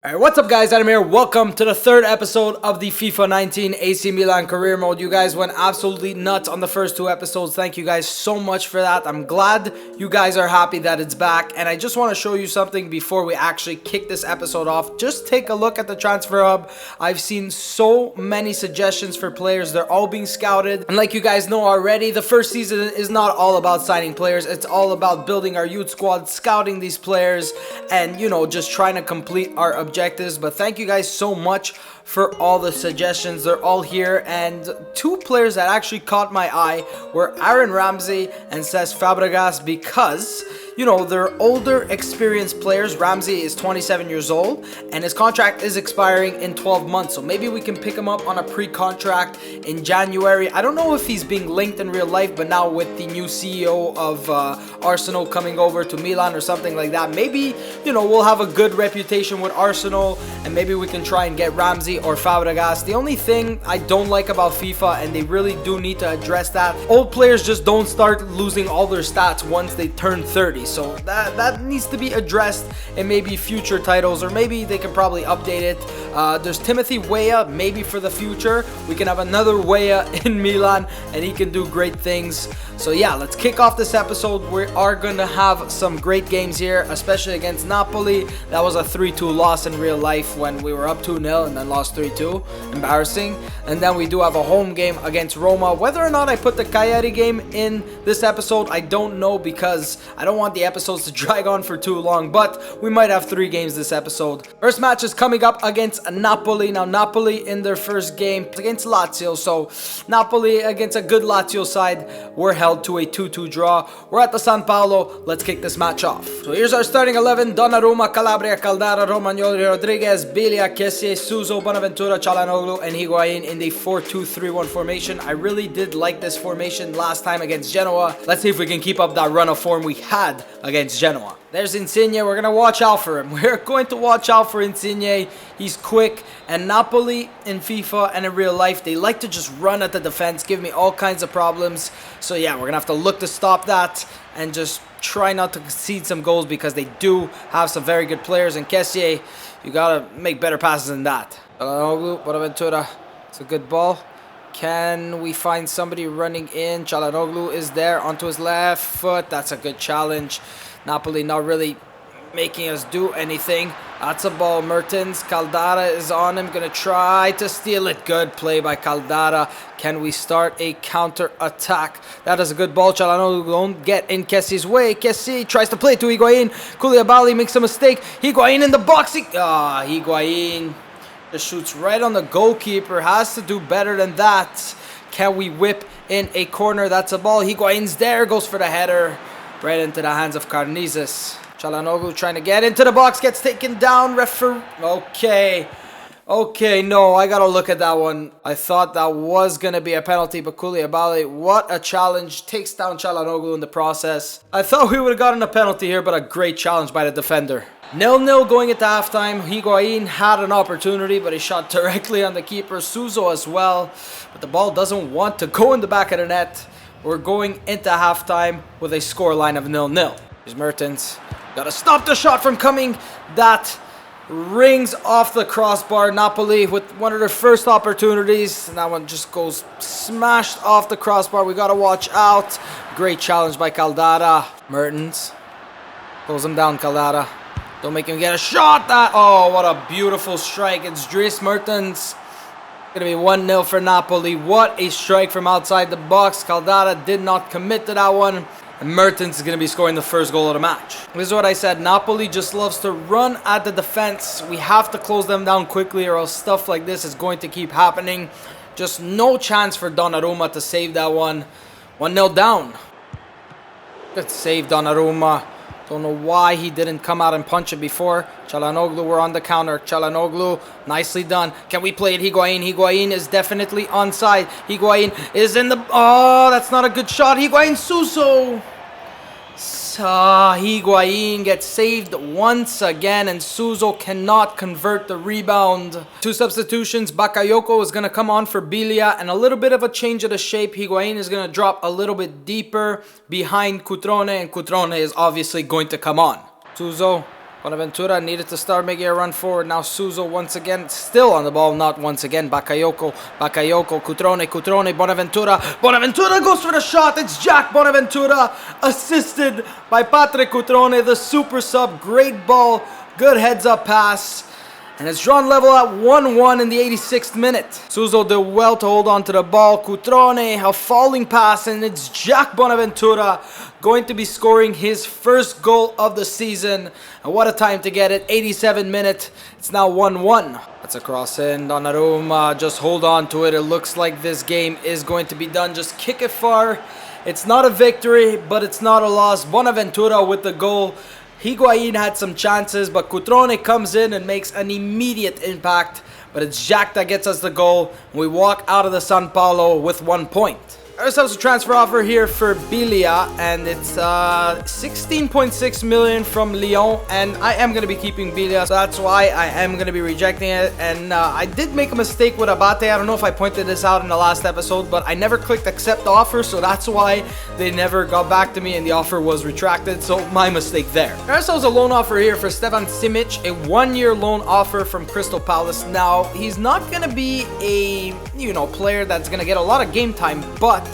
Alright, what's up guys, Adam here. Welcome to the third episode of the FIFA 19 AC Milan career mode. You guys went absolutely nuts on the first two episodes. Thank you guys so much for that. I'm glad you guys are happy that it's back. And I just want to show you something before we actually kick this episode off. Just take a look at the transfer hub. I've seen so many suggestions for players. They're all being scouted. And like you guys know already, the first season is not all about signing players. It's all about building our youth squad, scouting these players, and you know, just trying to complete our objectives. But thank you guys so much for all the suggestions. They're all here, and two players that actually caught my eye were Aaron Ramsey and Cesc Fabregas, because you know, they're older, experienced players. Ramsey is 27 years old, and his contract is expiring in 12 months. So maybe we can pick him up on a pre-contract in January. I don't know if he's being linked in real life, but now with the new CEO of Arsenal coming over to Milan or something like that, maybe, you know, we'll have a good reputation with Arsenal, and maybe we can try and get Ramsey or Fabregas. The only thing I don't like about FIFA, and they really do need to address that, old players just don't start losing all their stats once they turn 30. So that needs to be addressed in maybe future titles, or maybe they can probably update it. There's Timothy Weah, maybe for the future. We can have another Weah in Milan, and he can do great things. So yeah, let's kick off this episode. We are going to have some great games here, especially against Napoli. That was a 3-2 loss in real life when we were up 2-0 and then lost 3-2. Embarrassing. And then we do have a home game against Roma. Whether or not I put the Cagliari game in this episode, I don't know, because I don't want the episodes to drag on for too long, but we might have 3 games this episode. First match is coming up against Napoli. Now, Napoli in their first game against Lazio, so Napoli against a good Lazio side were held to a 2-2 draw. We're at the San Paolo. Let's kick this match off. So here's our starting 11. Donnarumma, Calabria, Caldara, Romagnoli, Rodriguez, Biglia, Kessie, Suso, Bonaventura, Çalhanoğlu, and Higuain in the 4-2-3-1 formation. I really did like this formation last time against Genoa. Let's see if we can keep up that run of form we had against Genoa. There's Insigne. We're going to watch out for him. We're going to watch out for Insigne. He's quick. And Napoli in FIFA and in real life, they like to just run at the defense, give me all kinds of problems. So yeah, we're going to have to look to stop that and just try not to concede some goals, because they do have some very good players. And Kessie, you got to make better passes than that. Bonaventura, it's a good ball. Can we find somebody running in? Çalhanoğlu is there onto his left foot. That's a good challenge. Napoli not really making us do anything. That's a ball. Mertens. Caldara is on him. Gonna try to steal it. Good play by Caldara. Can we start a counter attack? That is a good ball. Çalhanoğlu don't get in Kessie's way. Kessie tries to play to Higuain. Koulibaly makes a mistake. Higuain in the box. Higuain just shoots right on the goalkeeper. Has to do better than that. Can we whip in a corner? That's a ball. Higuain's there. Goes for the header. Right into the hands of Karnizes. Çalhanoğlu trying to get into the box. Gets taken down. Okay, no, I gotta look at that one. I thought that was gonna be a penalty, but Koulibaly, what a challenge. Takes down Çalhanoğlu in the process. I thought we would have gotten a penalty here, but a great challenge by the defender. 0-0 going into halftime. Higuain had an opportunity, but he shot directly on the keeper. Suso as well, but the ball doesn't want to go in the back of the net. We're going into halftime with a scoreline of 0-0. Here's Mertens. Gotta stop the shot from coming. That rings off the crossbar. Napoli with one of their first opportunities, and that one just goes smashed off the crossbar. We gotta watch out. Great challenge by Caldara. Mertens pulls him down. Caldara, don't make him get a shot. Oh, what a beautiful strike. It's Dries Mertens. Gonna be 1-0 for Napoli. What a strike from outside the box. Caldara did not commit to that one. And Mertens is gonna be scoring the first goal of the match. This is what I said. Napoli just loves to run at the defense. We have to close them down quickly, or else stuff like this is going to keep happening. Just no chance for Donnarumma to save that one. 1-0 down. Good save, Donnarumma. Don't know why he didn't come out and punch it before. Çalhanoğlu, we're on the counter. Çalhanoğlu, nicely done. Can we play it? Higuain. Higuain is definitely onside. Higuain is in the... Oh, that's not a good shot. Higuain, Suso. Higuain gets saved once again, and Suso cannot convert the rebound. 2 substitutions. Bakayoko is going to come on for Biglia, and a little bit of a change of the shape. Higuain is going to drop a little bit deeper behind Cutrone, and Cutrone is obviously going to come on. Suso Bonaventura needed to start making a run forward. Now Suso once again, still on the ball, not once again. Bakayoko, Cutrone, Bonaventura. Bonaventura goes for the shot. It's Jack Bonaventura, assisted by Patrick Cutrone, the super sub. Great ball, good heads-up pass. And it's drawn level at 1-1 in the 86th minute. Suso did well to hold on to the ball. Cutrone, a falling pass, and it's Jack Bonaventura going to be scoring his first goal of the season. And what a time to get it. 87 minute. It's now 1-1. That's a cross in. Donnarumma, just hold on to it. It looks like this game is going to be done. Just kick it far. It's not a victory, but it's not a loss. Bonaventura with the goal. Higuain had some chances, but Cutrone comes in and makes an immediate impact. But it's Jack that gets us the goal. We walk out of the San Paulo with 1 point. Ourselves a transfer offer here for Bilia, and it's 16.6 million from Lyon, and I am going to be keeping Bilia, so that's why I am going to be rejecting it. And I did make a mistake with Abate. I don't know if I pointed this out in the last episode, but I never clicked accept offer, so that's why they never got back to me and the offer was retracted, so my mistake there. Ourselves a loan offer here for Stefan Simic, a 1-year loan offer from Crystal Palace. Now, he's not going to be a, player that's going to get a lot of game time, but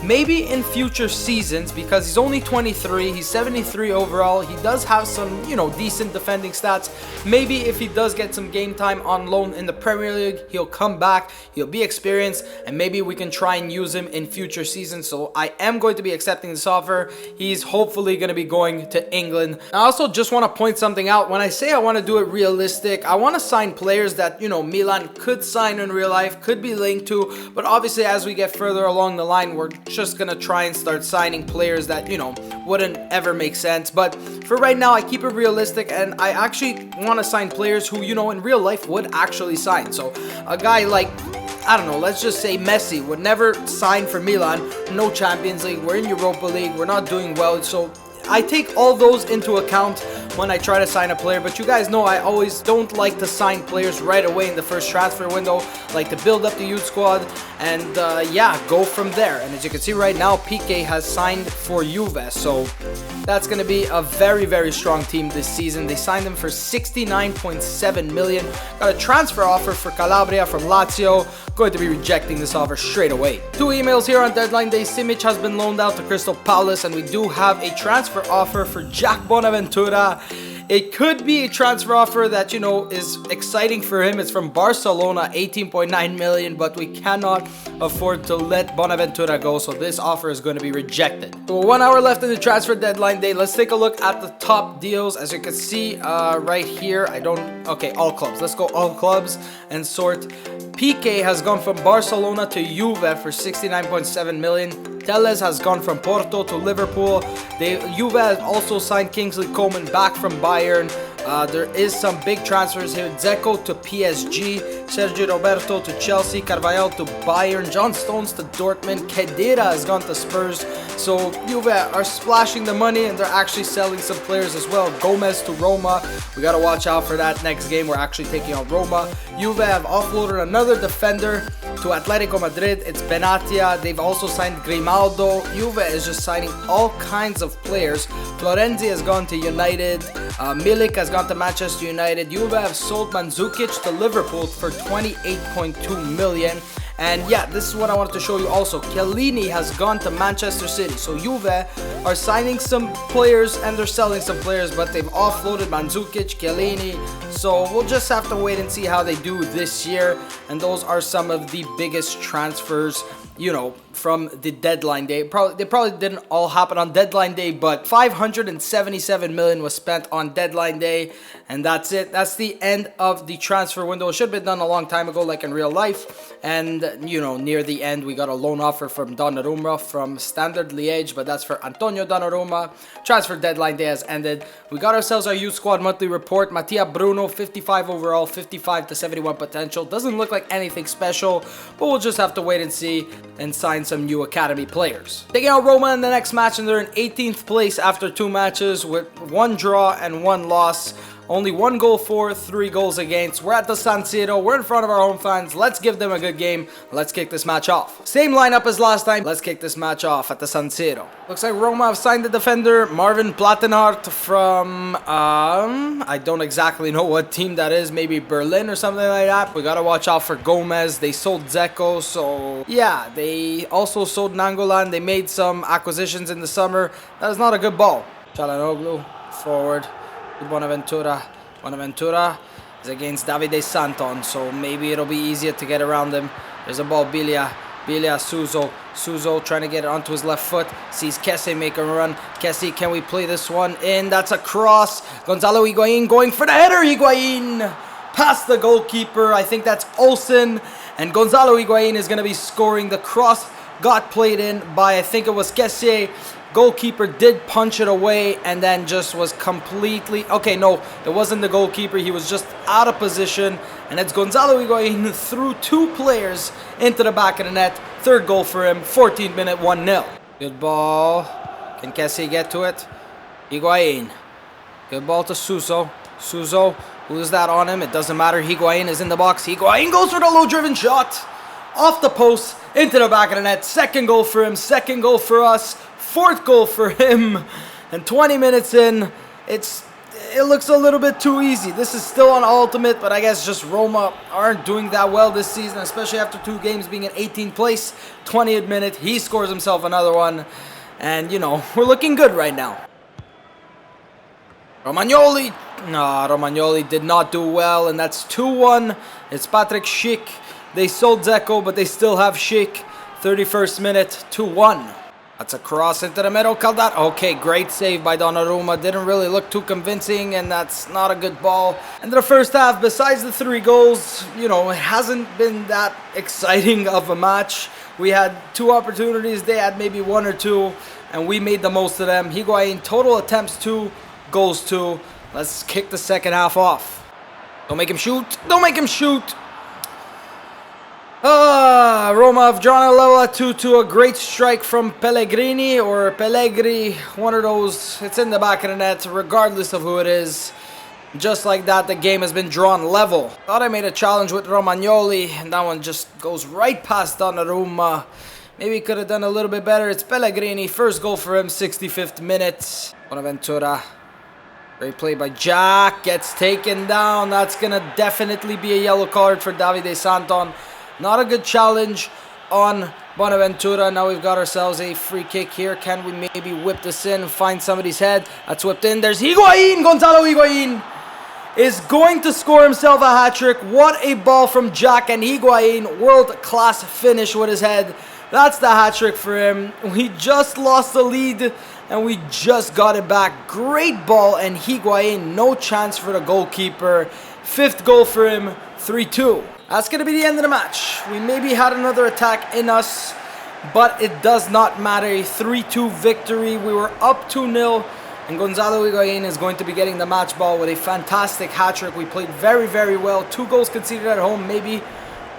maybe in future seasons, because he's only 23, he's 73 overall, he does have some, decent defending stats. Maybe if he does get some game time on loan in the Premier League, he'll come back, he'll be experienced, and maybe we can try and use him in future seasons. So I am going to be accepting this offer. He's hopefully going to be going to England. I also just want to point something out. When I say I want to do it realistic, I want to sign players that, Milan could sign in real life, could be linked to, but obviously as we get further along the line, we're just gonna try and start signing players that wouldn't ever make sense. But for right now, I keep it realistic, and I actually want to sign players who in real life would actually sign. So a guy like, I don't know, let's just say Messi would never sign for Milan. No Champions League, we're in Europa League, we're not doing well, so I take all those into account when I try to sign a player. But you guys know I always don't like to sign players right away in the first transfer window. Like to build up the youth squad and go from there. And as you can see right now, Piqué has signed for Juve, so that's going to be a very, very strong team this season. They signed him for 69.7 million. Got a transfer offer for Calabria from Lazio. Going to be rejecting this offer straight away. 2 emails here on deadline day. Simic has been loaned out to Crystal Palace, and we do have a transfer offer for Jack Bonaventura. It could be a transfer offer that, is exciting for him. It's from Barcelona, 18.9 million, but we cannot afford to let Bonaventura go, so this offer is going to be rejected. So 1 hour left in the transfer deadline day. Let's take a look at the top deals. As you can see right here, all clubs. Let's go all clubs and sort. Piqué has gone from Barcelona to Juve for 69.7 million. Telles has gone from Porto to Liverpool. Juve has also signed Kingsley Coman back from Bayern. There is some big transfers here. Dzeko to PSG, Sergio Roberto to Chelsea, Carvajal to Bayern, John Stones to Dortmund, Khedira has gone to Spurs. So Juve are splashing the money, and they're actually selling some players as well. Gomez to Roma. We got to watch out for that next game. We're actually taking on Roma. Juve have offloaded another defender to Atletico Madrid. It's Benatia. They've also signed Grimaldo. Juve is just signing all kinds of players. Florenzi has gone to United. Milik has gone to Manchester United. Juve have sold Mandzukic to Liverpool for 28.2 million. And yeah, this is what I wanted to show you also. Chiellini has gone to Manchester City. So Juve are signing some players and they're selling some players, but they've offloaded Mandzukic, Chiellini. So we'll just have to wait and see how they do this year. And those are some of the biggest transfers, from the deadline day. They probably didn't all happen on deadline day, but 577 million was spent on deadline day, and that's it. That's the end of the transfer window. It should have been done a long time ago, like in real life. And near the end, we got a loan offer from Donnarumma from Standard Liège, but that's for Antonio Donnarumma. Transfer deadline day has ended. We got ourselves our youth squad monthly report. Mattia Bruno, 55 overall, 55 to 71 potential. Doesn't look like anything special, but we'll just have to wait and see and sign some new academy players. Taking out Roma in the next match, and they're in 18th place after 2 matches with 1 draw and 1 loss. Only 1 goal for, 3 goals against. We're at the San Siro. We're in front of our home fans. Let's give them a good game. Let's kick this match off. Same lineup as last time. Let's kick this match off at the San Siro. Looks like Roma have signed the defender, Marvin Plattenhardt from, I don't exactly know what team that is. Maybe Berlin or something like that. We gotta watch out for Gomez. They sold Dzeko, so yeah. They also sold Nangolan. They made some acquisitions in the summer. That is not a good ball. Çalhanoğlu, forward. Bonaventura. Bonaventura is against Davide Santon, so maybe it'll be easier to get around him. There's a ball, Biglia. Biglia, Suso. Suso trying to get it onto his left foot. Sees Kessie make a run. Kessie, can we play this one in? That's a cross. Gonzalo Higuain going for the header. Higuain past the goalkeeper. I think that's Olsen. And Gonzalo Higuain is going to be scoring. The cross got played in by, I think it was Kessie. Goalkeeper did punch it away and then just was completely... Okay, no, it wasn't the goalkeeper. He was just out of position. And it's Gonzalo Higuain through 2 players into the back of the net. 3rd goal for him. 14th minute, 1-0. Good ball. Can Kessie get to it? Higuain. Good ball to Suso. Suso, who's that on him? It doesn't matter. Higuain is in the box. Higuain goes for the low-driven shot. Off the post, into the back of the net. 2nd goal for him. 2nd goal for us. 4th goal for him, and 20 minutes in, it looks a little bit too easy. This is still on ultimate, but I guess just Roma aren't doing that well this season, especially after 2 games being in 18th place. 20th minute, he scores himself another one, and you know, we're looking good right now. Romagnoli, Romagnoli did not do well, and that's 2-1. It's Patrick Schick. They sold Dzeko, but they still have Schick. 31st minute, 2-1. That's a cross into the middle. Caldara. Okay, great save by Donnarumma. Didn't really look too convincing, and that's not a good ball. And the first half, besides the 3 goals, you know, it hasn't been that exciting of a match. We had 2 opportunities. They had maybe 1 or 2, and we made the most of them. Higuain, total attempts 2, goals 2. Let's kick the second half off. Don't make him shoot. Don't make him shoot. Roma have drawn a level at 2-2. A great strike from Pellegrini or Pellegri. One of those. It's in the back of the net, regardless of who it is. Just like that, the game has been drawn level. Thought I made a challenge with Romagnoli, and that one just goes right past Donnarumma. Maybe he could have done a little bit better. It's Pellegrini. 1st goal for him, 65th minute. Bonaventura. Great play by Jack. Gets taken down. That's going to definitely be a yellow card for Davide Santon. Not a good challenge on Bonaventura. Now we've got ourselves a free kick here. Can we maybe whip this in, find somebody's head? That's whipped in. There's Higuain. Gonzalo Higuain is going to score himself a hat-trick. What a ball from Jack, and Higuain, world-class finish with his head. That's the hat-trick for him. We just lost the lead, and we just got it back. Great ball, and Higuain, no chance for the goalkeeper. 5th goal for him, 3-2. That's going to be the end of the match. We maybe had another attack in us, but it does not matter. A 3-2 victory. We were up 2-0, and Gonzalo Higuain is going to be getting the match ball with a fantastic hat-trick. We played very, very well. 2 goals conceded at home. Maybe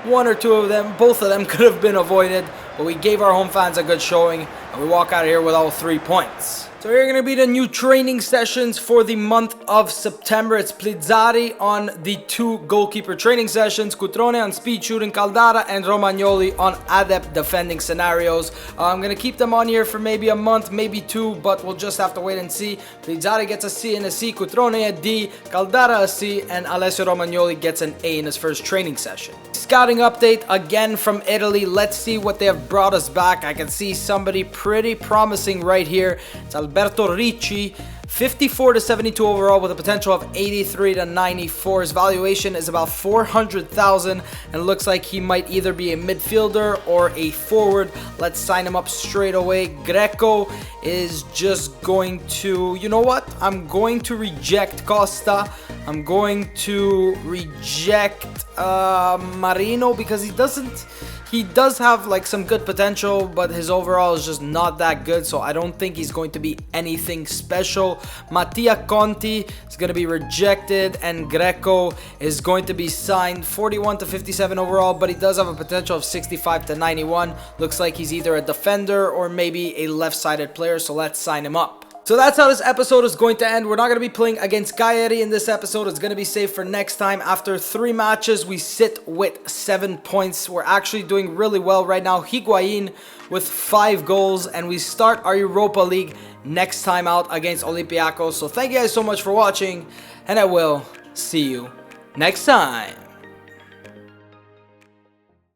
1 or 2 of them, both of them could have been avoided, but we gave our home fans a good showing, and we walk out of here with all 3 points. So here are going to be the new training sessions for the month of September. It's Plizzari on the 2 goalkeeper training sessions, Cutrone on speed shooting, Caldara and Romagnoli on adept defending scenarios. I'm going to keep them on here for maybe a month, maybe 2, but we'll just have to wait and see. Plizzari gets a C and a C, Cutrone a D, Caldara a C, and Alessio Romagnoli gets an A in his first training session. Scouting update again from Italy. Let's see what they have brought us back. I can see somebody pretty promising right here. It's Alberto Ricci, 54 to 72 overall with a potential of 83 to 94. His valuation is about 400,000 and looks like he might either be a midfielder or a forward. Let's sign him up straight away. Greco is just going to, you know what? I'm going to reject Costa. I'm going to reject Marino because he does have like some good potential, but his overall is just not that good, so I don't think he's going to be anything special. Mattia Conti is going to be rejected, and Greco is going to be signed. 41 to 57 overall, but he does have a potential of 65 to 91. Looks like he's either a defender or maybe a left-sided player, so let's sign him up. So that's how this episode is going to end. We're not going to be playing against Cagliari in this episode. It's going to be saved for next time. After 3 matches, we sit with 7 points. We're actually doing really well right now. Higuain with 5 goals. And we start our Europa League next time out against Olympiacos. So thank you guys so much for watching. And I will see you next time.